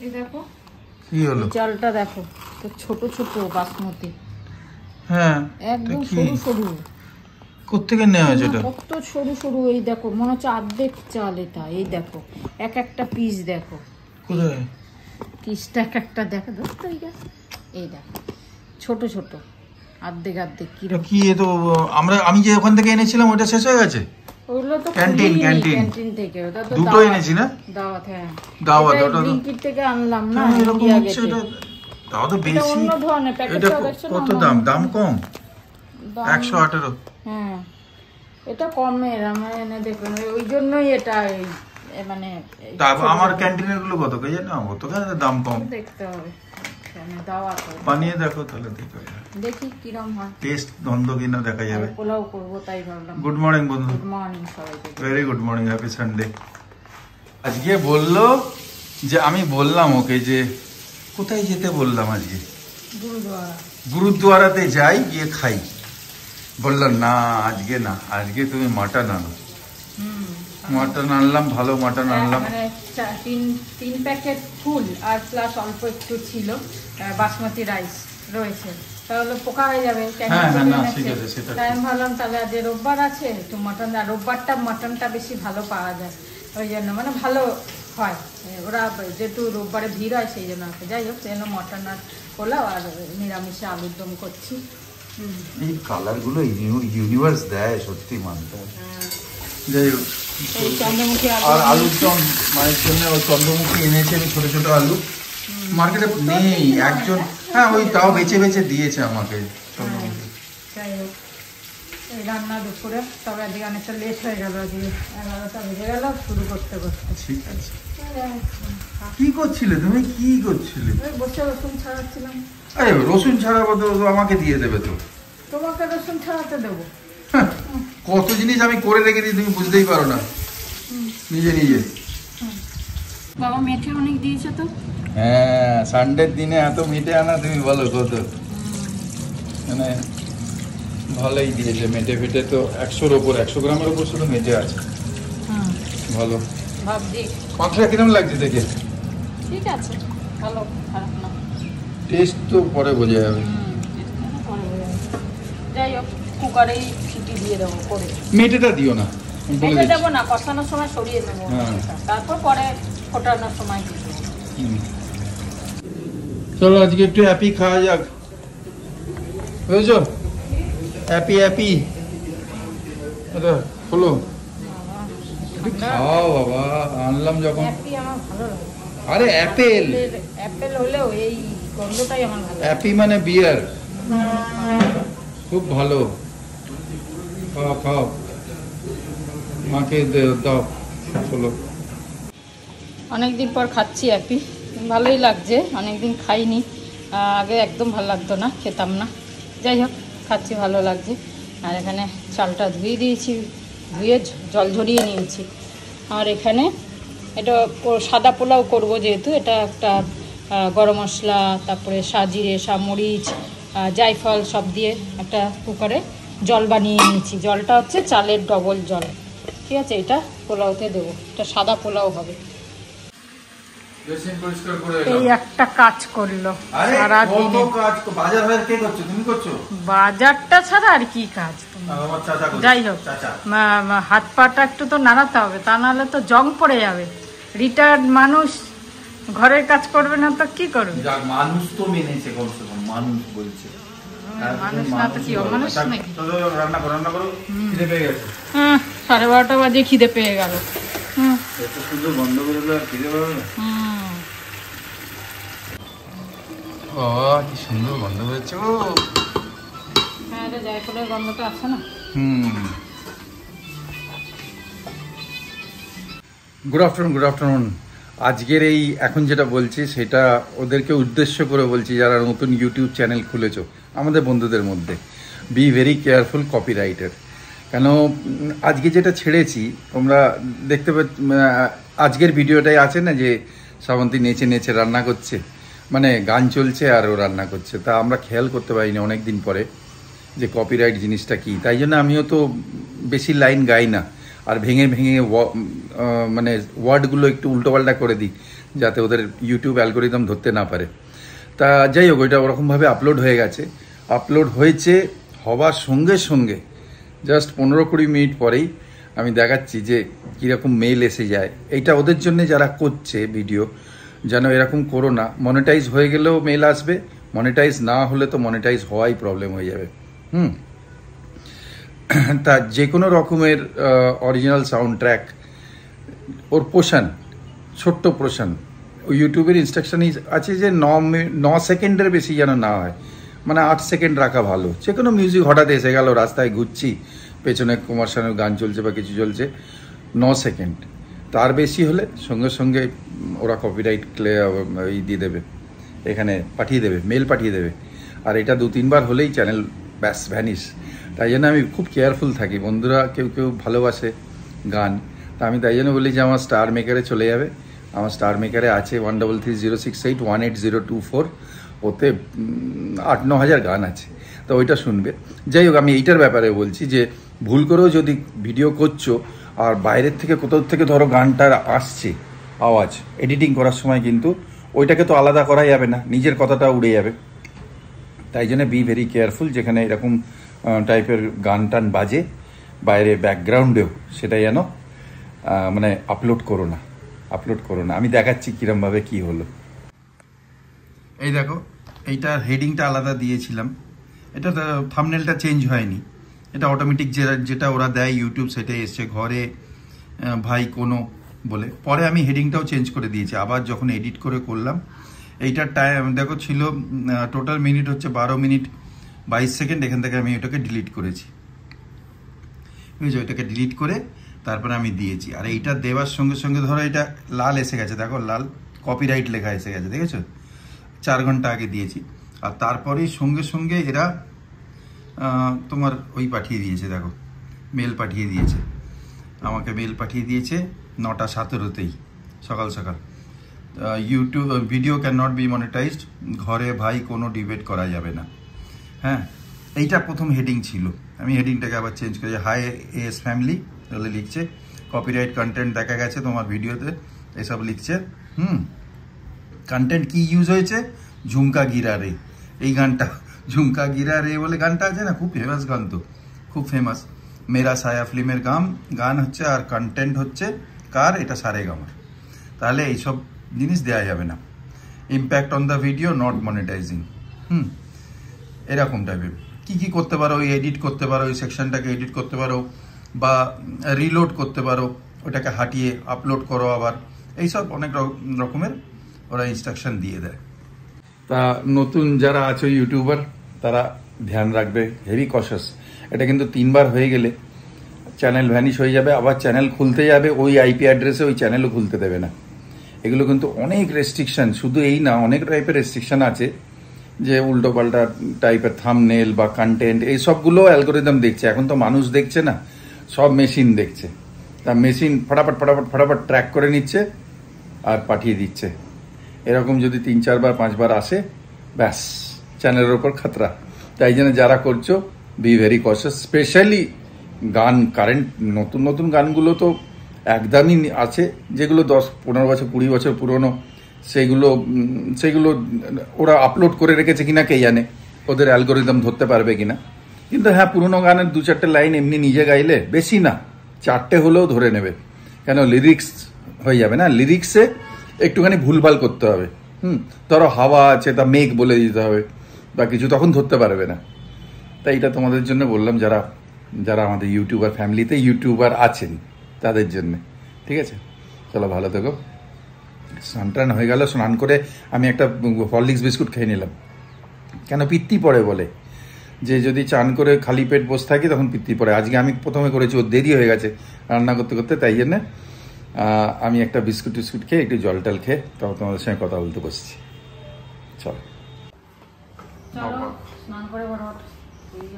এই দেখো কি হলো, চালটা দেখো তো ছোট ছোট বাসমতি। হ্যাঁ একদম সরু সরু। কোত্থেকে নেওয়া হয়েছে এটা? কত সরু সরু, এই দেখো মনে হচ্ছে অর্ধেক চাল এটা। এই দেখো এক একটা পিস দেখো, কোথায় পিসটা এক একটা দেখো, ধরতো এই দেখো ছোট ছোট অর্ধেক অর্ধেক। কি এ তো আমি যে ওখান থেকে এনেছিলাম ওটা শেষ হয়ে গেছে। ওগুলো তো ক্যান্টিন থেকে, ওটা তো দুটো এনেছি না, দাওয়াত। হ্যাঁ দাওয়াত, ওটা তো ব্লিঙ্কিট থেকে আনলাম না, এরকম হচ্ছে এটা। তাও তো বেশি, অন্য ধরনের এটা প্যাকেটটা কত দাম? দাম কম, 118। হ্যাঁ এটা কমের, আমার এনে দেখুন ওই জন্যই এটা মানে আমার ক্যান্টিনের গুলো কত কে জানো, কত দাম কম দেখতে হবে। দাওয়াত বানিয়ে দেখো তাহলে দেখি কিরম হয়, টেস্ট দ্বন্দ্ব কিনা দেখা যাবে। পোলাও করবো তাই ভাবলাম। গুড মর্নিং বন্ধু। গুড মর্নিং সবাইকে, very good morning, happy Sunday. আজকে বললো যে, আমি বললাম ওকে যে কোথায় যেতে বললাম আজকে, গুরুদ্বারাতে যাই গিয়ে খাই। বললো না আজকে না, আজকে তুমি মাটন আনো। মাটন আনলাম, ভালো মাটন আনলাম। মানে 3 প্যাকেট ফুল আর প্লাস অল্প একটু ছিল বাসমতি রাইস রয়েছে, তাহলে পোকা হয়ে যাবে। তাই আমি ভাবলাম তাহলে আজ রোববার আছে, একটু মটন, আর রোববারটা মটনটা বেশি ভালো পাওয়া যায়, ওই জন্য মানে ভালো হয়। ওরা যেহেতু রোববারে ভিড় হয় সেই জন্য। যাই হোক, সেই জন্য মটন আর পোলাও আর নিরামিষে আলুর দম করছি। এই কালার গুলো ইউনিভার্স দেয়, সত্যি মানতে হবে। যাই হোক, আর আলুর দম মায়ের জন্য চন্দ্রমুখী এনেছে, আমি ছোট ছোট আলু, মার্কেটে নেই একজন। হ্যাঁ ওই তাও বেছে বেছে দিয়েছে আমাকে চন্দ্রমুখী। যাই হোক, এই রান্না দুপুরে, তবে আজকে অনেকটা লেট হয়ে গেল, আজকে 11টা বেজে গেল শুরু করতে করতে। ঠিক আছে, কি করছিলে তুমি, কি করছিলে? বসে রসুন ছাড়াচ্ছিলাম। আরে রসুন ছাড়াবো তো, আমাকে দিয়ে দেবে তো। তোমাকে রসুন ছাড়াতে দেবো? কত জিনিস আমি করে রেখে দিই, তুমি বুঝতেই পারো না নিজে নিজে। বাবা মেঠে অনেক দিয়েছে তো। হ্যাঁ, সানডের দিনে এত মেটে আনা, তুমি বলো কত, মানে ভালোই দিয়েছে। মেটে ফেটে তো 100-র ওপর, 100 গ্রামের ওপর শুধু মেটে আছে। ভালো ভাবছি মাংসটা কিরম লাগছে দেখে? ঠিক আছে, ভালো, খারাপ না। টেস্ট তো পরে বোঝা যাবে। যাই হোক, কুকারেই সিটি দিয়ে দেবো করে। মেটেটা দিও না, মেটে দেবো না, কষানোর সময় সরিয়ে দেবো, তারপর পরে ফোটানোর সময় দিয়ে দেবো। চলো আজকে একটু হ্যাপি খাওয়া যাক, বুঝেছো? হ্যাপি হ্যাপি এটা হলো, খাও বাবা, আনলাম যখন। আরে অ্যাপেল, অ্যাপেল হলেও এই গন্ধটাই আমার ভালো। হ্যাপি মানে বিয়ার, খুব ভালো। খাও খাও, মাকে দাও। চলো, অনেকদিন পর খাচ্ছি অ্যাপি, ভালোই লাগছে। অনেকদিন খাইনি, আগে একদম ভালো লাগতো না, খেতাম না। যাই হোক, খাচ্ছি, ভালো লাগছে। আর এখানে চালটা ধুয়ে দিয়েছি, ধুয়ে জল ঝরিয়ে নিয়েছি। আর এখানে এটা সাদা পোলাও করব, যেহেতু এটা একটা গরম মশলা, তারপরে সাজিরে, মরিচ, জায়ফল সব দিয়ে একটা কুকারে জল বানিয়ে নিয়েছি। জলটা হচ্ছে চালের ডবল জল, ঠিক আছে? এটা পোলাওতে দেবো, এটা সাদা পোলাও হবে। এই একটা কাজ করলো সারাদিন, বাজারটা ছাড়া আর কি কাজ। যাই হোক, হাত পাটা একটু তো নাড়াতে হবে, তা নাহলে তো জং পড়ে যাবে। রিটায়ার্ড মানুষ ঘরের কাজ করবে না তো কি করবে? মানুষ তো মেনেছে, কমসে কম মানুষ বলছে। মানুষ না তো কি অমানুষ নাকি? রান্না করো, খিদে পেয়ে গেছে। 12:30 বাজে খিদে পেয়ে গেল। সুন্দর গন্ধ বেরোলো, আর খিদে পাবে না। কি সুন্দর গন্ধ বেরোচ্ছে গো। হ্যাঁ, এটা জায়ফলের গন্ধটা আছে না। Good afternoon. আজকের এই এখন যেটা বলছি সেটা ওদেরকে উদ্দেশ্য করে বলছি, যারা নতুন ইউটিউব চ্যানেল খুলেছো আমাদের বন্ধুদের মধ্যে, বি ভেরি কেয়ারফুল কপিরাইটের। কেন আজকে যেটা ছেড়েছি তোমরা দেখতে আজকের ভিডিওটাই আছে না, যে শ্রাবন্তী নেচে নেচে রান্না করছে, মানে গান চলছে আর ও রান্না করছে। তা আমরা খেয়াল করতে পারিনি অনেক দিন পরে যে কপিরাইট জিনিসটা কি। তাই জন্য আমিও তো বেশি লাইন গাই না, আর ভেঙে ভেঙে মানে ওয়ার্ডগুলো একটু উল্টোপাল্টা করে দিই, যাতে ওদের ইউটিউব অ্যালগোরিদম ধরতে না পারে। তা যাই হোক, ওইটা ওরকমভাবে আপলোড হয়ে গেছে। আপলোড হয়েছে, হওয়ার সঙ্গে সঙ্গে জাস্ট 15-20 মিনিট পরেই আমি দেখাচ্ছি যে কীরকম মেল এসে যায়। এইটা ওদের জন্য যারা করছে ভিডিও, যেন এরকম করো না। মনিটাইজ হয়ে গেলেও মেল আসবে, মনিটাইজ না হলে তো মনিটাইজ হওয়াই প্রবলেম হয়ে যাবে। তা যে কোনো রকমের অরিজিনাল সাউন্ড ট্র্যাক, ওর পোর্শন, ছোট্ট পোর্শন, ইউটিউবের ইনস্ট্রাকশনই আছে যে 9 সেকেন্ডের বেশি যেন না হয়, মানে 8 সেকেন্ড রাখা ভালো। যে কোনো মিউজিক হঠাৎ এসে গেল, রাস্তায় ঘুরছি, পেছনে কমার্শিয়াল গান চলছে বা কিছু চলছে, 9 সেকেন্ড, তার বেশি হলে সঙ্গে সঙ্গে ওরা কপিরাইট দিয়ে দেবে, এখানে পাঠিয়ে দেবে, মেল পাঠিয়ে দেবে। আর এটা 2-3 বার হলেই চ্যানেল ব্যাস ভ্যানিশ। তাই জন্য আমি খুব কেয়ারফুল থাকি। বন্ধুরা কেউ কেউ ভালোবাসে গান, তা আমি তাই জন্য বলি যে আমার স্টার মেকারে চলে যাবে। আমার স্টার মেকারে আছে 133068180224, ওতে 8-9 হাজার গান আছে, তো ওইটা শুনবে। যাই হোক, আমি এইটার ব্যাপারে বলছি যে ভুল করেও যদি ভিডিও করছো আর বাইরের থেকে কোথাও থেকে ধরো গানটা আসছে আওয়াজ, এডিটিং করার সময় কিন্তু ওইটাকে তো আলাদা করা যাবে না, নিজের কথাটা উড়ে যাবে। তাই জন্য বি ভেরি কেয়ারফুল, যেখানে এরকম টাইপের গান টান বাজে বাইরে ব্যাকগ্রাউন্ডেও, সেটা যেন মানে আপলোড করো না। আমি দেখাচ্ছি কিরমভাবে কি হলো। এই দেখো, এইটা হেডিংটা আলাদা দিয়েছিলাম, এটা থাম্বনেলটা চেঞ্জ হয়নি, এটা অটোমেটিক যেটা ওরা দেয় ইউটিউব সেটাই এসছে, ঘরে ভাই কোনো বলে। পরে আমি হেডিংটাও চেঞ্জ করে দিয়েছি আবার যখন এডিট করে করলাম। এইটার টাইম দেখো ছিল টোটাল মিনিট হচ্ছে 12 মিনিট 22 সেকেন্ড। এখান থেকে আমি ওটাকে ডিলিট করেছি, বুঝছো, ওইটাকে ডিলিট করে তারপরে আমি দিয়েছি। আর এইটা দেওয়ার সঙ্গে সঙ্গে ধরো এটা লাল এসে গেছে, দেখো লাল কপিরাইট লেখা এসে গেছে, দেখেছো, 4 ঘন্টা আগে দিয়েছি। আর তারপরেই সঙ্গে সঙ্গে এরা তোমার ওই পাঠিয়ে দিয়েছে, দেখো মেল পাঠিয়ে দিয়েছে, আমাকে মেল পাঠিয়ে দিয়েছে 9টা 17তেই, সকাল সকাল। YouTube video can not be monetised, ঘরে ভাই কোনো ডিবেট করা যাবে না। হ্যাঁ, এইটা প্রথম হেডিং ছিল, আমি হেডিংটাকে আবার চেঞ্জ করি, হাই এস ফ্যামিলি তাহলে লিখছে, কপিরাইট কন্টেন্ট দেখা গেছে তোমার ভিডিওতে, এসব লিখছে। কন্টেন্ট কি ইউজ হয়েছে, ঝুমকা গিরা রে, এই গানটা ঝুমকা গিরা রে বলে গানটা আছে না, খুব ফেমাস গান, তো খুব ফেমাস, মেরা সায়া ফিল্মের গান হচ্ছে, আর কন্টেন্ট হচ্ছে কার, এটা সারেগামার। তাহলে এইসব জিনিস দেওয়া যাবে না। Impact on the video not monetising, এরকম টাইপের কি করতে পারো, ওই এডিট করতে পারো, ওই সেকশনটাকে এডিট করতে পারো, বা রিলোড করতে পারো, ওটাকে হাঁটিয়ে আপলোড করো আবার, এইসব অনেক রকমের ওরা ইনস্ট্রাকশন দিয়ে দেয়। তা নতুন যারা আছো ইউটিউবার, তারা ধ্যান রাখবে, হেভি কশাস। এটা কিন্তু 3 বার হয়ে গেলে চ্যানেল ভ্যানিশ হয়ে যাবে, আবার চ্যানেল খুলতে যাবে ওই আইপি অ্যাড্রেসে, ওই চ্যানেলও খুলতে দেবে না। এগুলো কিন্তু অনেক রেস্ট্রিকশন, শুধু এই না, অনেক টাইপের রেস্ট্রিকশন আছে, যে উল্টো পাল্টা টাইপের থাম্বনেল বা কন্টেন্ট, এই সবগুলো অ্যালগোরিদম দেখছে। এখন তো মানুষ দেখছে না, সব মেশিন দেখছে। তা মেশিন ফটাফট ট্র্যাক করে নিচ্ছে আর পাঠিয়ে দিচ্ছে। এরকম যদি 3-4 বার 5 বার আসে, ব্যাস চ্যানেলের ওপর খাতরা। তাই জন্য যারা করছো, বি ভেরি কশাস। স্পেশালি গান, কারেন্ট নতুন গানগুলো তো একদমই আছে, যেগুলো 10-15 বছর 20 বছর পুরনো, সেগুলো ওরা আপলোড করে রেখেছে কিনা কে জানে, ওদের অ্যালগোরিদম ধরতে পারবে কিনা। কিন্তু হ্যাঁ, পুরনো গানের 2-4টে লাইন এমনি নিজে গাইলে, বেশি না 4টে হলেও ধরে নেবে, কেন লিরিক্স হয়ে যাবে না। লিরিক্সে একটুখানি ভুলভাল করতে হবে, ধরো হাওয়া আছে, তা মেঘ বলে দিতে হবে বা কিছু, তখন ধরতে পারবে না। তাই এটা তোমাদের জন্য বললাম, যারা আমাদের ইউটিউবার ফ্যামিলিতে ইউটিউবার আছেন তাদের জন্য। ঠিক আছে, চলো ভালো থেকো। স্নান টান হয়ে গেল, স্নান করে আমি একটা হরলিক্স বিস্কুট খেয়ে নিলাম, কেন পিত্তি পড়ে বলে, যে যদি চান করে খালি পেট বসে থাকি তখন পিত্তি পড়ে। আজকে আমি প্রথমে করেছি, ওর দেরি হয়ে গেছে রান্না করতে, তাই জন্য আমি একটা বিস্কুট খেয়ে একটু জল টল খেয়ে তখন তোমাদের সঙ্গে কথা বলতে বসছি। চলো স্নান করে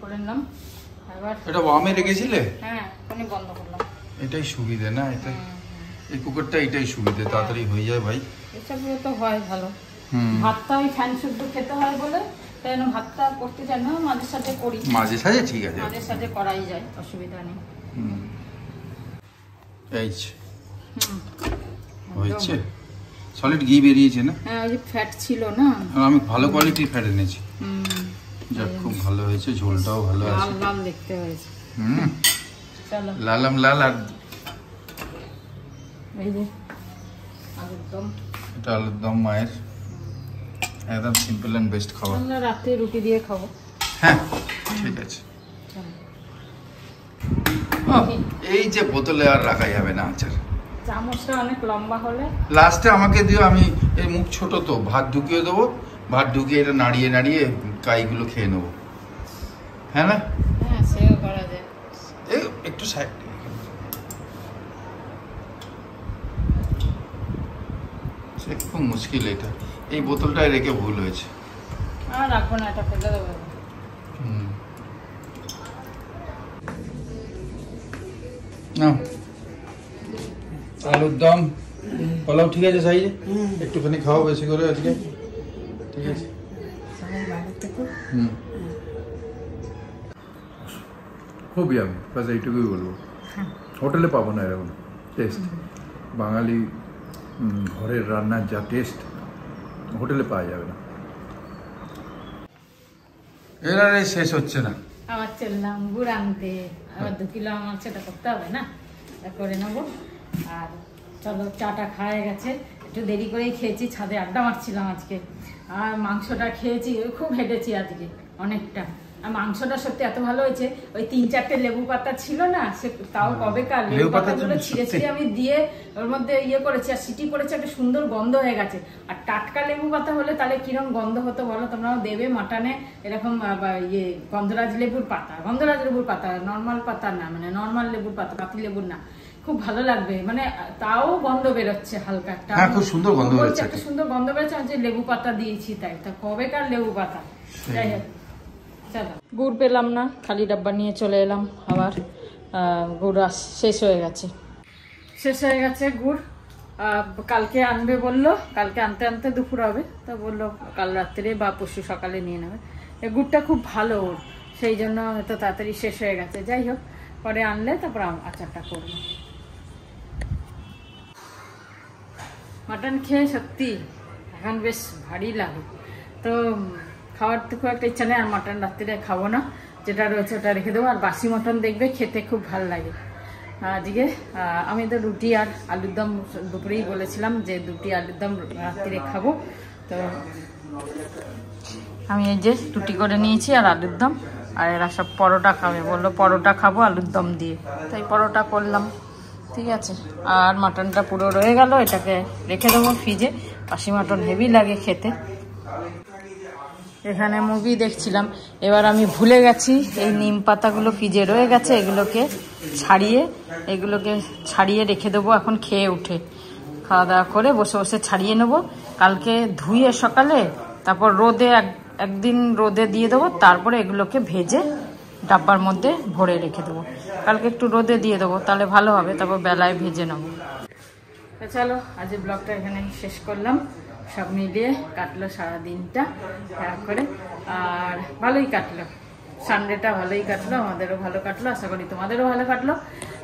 করে নিলাম। এটা ওয়ামে রেখেছিলে? হ্যাঁ, বন্ধ করলাম। এটাই সুবিধে না, এই কুকারটা এটাই সুবিধে, তাড়াতাড়ি হয়ে যায় ভাই। এসব তো হয় ভালো। ভাতটা ওই ফ্যান শুদ্ধ খেতে হয় বলে তাই জন্য ভাতটা করতে চাই না, মাঝে সাথে করি। মাঝে সাঝে ঠিক আছে, মাঝে সাথে করাই যায়, অসুবিধা নেই। এই হয়েছে, সলিড ঘি বেরিয়েছে না? হ্যাঁ, ওই যে ফ্যাট ছিল না। আর আমি ভালো কোয়ালিটির ফ্যাট এনেছি। যাক, খুব ভালো হয়েছে, ঝোলটাও ভালো আছে। লাল লাল দেখতে হয়েছে। চলো লালাম লাল। আর এই যে আলুর দম, এটা আলুর দম মায়ের, একদম সিম্পল এন্ড বেস্ট খাবার। আমরা রাতে রুটি দিয়ে খাবো। হ্যাঁ ঠিক আছে। এই যে বোতলে আর রাখা যাবে না আচার, চামচটা অনেক লম্বা হলে লাস্টে আমাকে দিও, আমি এই মুখ ছোট তো, ভাত ঢুকিয়ে দেবো, ভাত ঢুকিয়ে এটা নাড়িয়ে নাড়িয়ে কাইগুলো খেয়ে নেবো। হ্যাঁ না? হ্যাঁ, সেও করা যায়। এই একটু সাইড, সে খুব মুশকিল এটা, এই বোতলটায় রেখে ভুল হয়েছে। আর রাখবো না, এটা ফেলে দেবো। আলুর দম, পোলাও ঠিক আছে সাইজে, একটুখানি খাওয়া বেশি করে আজকে, ঠিক আছে? খুব ইয়ামি, বাস এইটুকুই বলবো। হোটেলে পাবো না এরকম টেস্ট, বাঙালি ঘরের রান্নার যা টেস্ট হোটেলে পাওয়া যাবে না। এর আর শেষ হচ্ছে না। আবার চললাম গুড় আনতে, আবার 2 কিলো আমার সেটা করতে হবে না, করে নেবো। আর চলো, চাটা খাওয়া গেছে, একটু দেরি করেই খেয়েছি, ছাদে আড্ডা মারছিলাম আজকে। আর মাংসটা খেয়েছি, খুব হেঁটেছি আজকে অনেকটা। আর মাংসটা সত্যি এত ভালো হয়েছে, ওই 3-4টে লেবু পাতা ছিল না, সে তাও কবেকার লেবু পাতাগুলো ছিঁড়ে ছিঁড়ে আমি দিয়ে ওর মধ্যে ইয়ে করেছি, আর সিটি করেছি, একটা সুন্দর গন্ধ হয়ে গেছে। আর টাটকা লেবু পাতা হলে তাহলে কিরকম গন্ধ হতো বলো, তোমরাও দেবে মাটনে এরকম ইয়ে গন্ধরাজ লেবুর পাতা, নর্মাল পাতা না, মানে নর্মাল লেবুর পাতা, পাতি লেবুর না, খুব ভালো লাগবে। মানে তাও গন্ধ বেরোচ্ছে হালকা একটা, খুব সুন্দর গন্ধ বেরোচ্ছে, একটা সুন্দর গন্ধ বেরোচ্ছে। আমি যে লেবু পাতা দিয়েছি তাই, তা কবেকার লেবু পাতা। যাই হোক, চলো। গুড় পেলাম না, খালি ডাব্বা নিয়ে চলে এলাম আবার। গুড় শেষ হয়ে গেছে গুড়। কালকে আনবে বললো, কালকে আনতে আনতে দুপুর হবে, তো বললো কাল রাত্রে বা পরশু সকালে নিয়ে নেবে। এই গুড়টা খুব ভালো ওর, সেই জন্য হয়তো তাড়াতাড়ি শেষ হয়ে গেছে। যাই হোক, পরে আনলে তারপর আচারটা করবো। মাটন খেয়ে সত্যি এখন বেশ ভারী লাগে, তো খাওয়ার তো খুব একটা ইচ্ছা নেই। আর মাটন রাত্রিরে খাবো না, যেটা রয়েছে ওটা রেখে দেবো। আর বাসি মটন দেখবে খেতে খুব ভালো লাগে। আজকে আমি তো রুটি আর আলুর দম দুপুরেই বলেছিলাম যে 2টি আলুর দম রাত্রিরে খাবো, তো আমি এই যে রুটি করে নিয়েছি আর আলুর দম। আর এরা সব পরোটা খাবে, বললো পরোটা খাবো আলুর দম দিয়ে, তাই পরোটা করলাম। ঠিক আছে, আর মাটনটা পুরো রয়ে গেল, এটাকে রেখে দেবো ফ্রিজে। বাসি মাটন হেভি লাগে খেতে। এখানে মুভি দেখছিলাম, এবার আমি ভুলে গেছি এই নিম পাতাগুলো ফ্রিজে রয়ে গেছে, এগুলোকে ছাড়িয়ে রেখে দেবো। এখন খেয়ে উঠে খাওয়া দাওয়া করে বসে বসে ছাড়িয়ে নেবো। কালকে ধুয়ে সকালে, তারপর রোদে একদিন রোদে দিয়ে দেবো, তারপরে এগুলোকে ভেজে ডাব্বার মধ্যে ভরে রেখে দেবো। কালকে একটু রোদে দিয়ে দেবো, তাহলে ভালো হবে, তারপর বেলায় ভেজে নেবো। চলো, আজ ব্লগটা এখানে শেষ করলাম। সব মিলিয়ে কাটলো সারাদিনটা করে, আর ভালোই কাটলো। সানডেটা ভালোই কাটলো, আমাদেরও ভালো কাটলো, আশা করি তোমাদেরও ভালো কাটলো।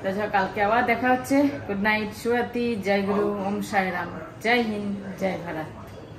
তাছাড়া কালকে আবার দেখা হচ্ছে। গুড নাইট, শুভরাত্রি, জয় গুরু, ওম সাই রাম, জয় হিন্দ, জয় ভারত।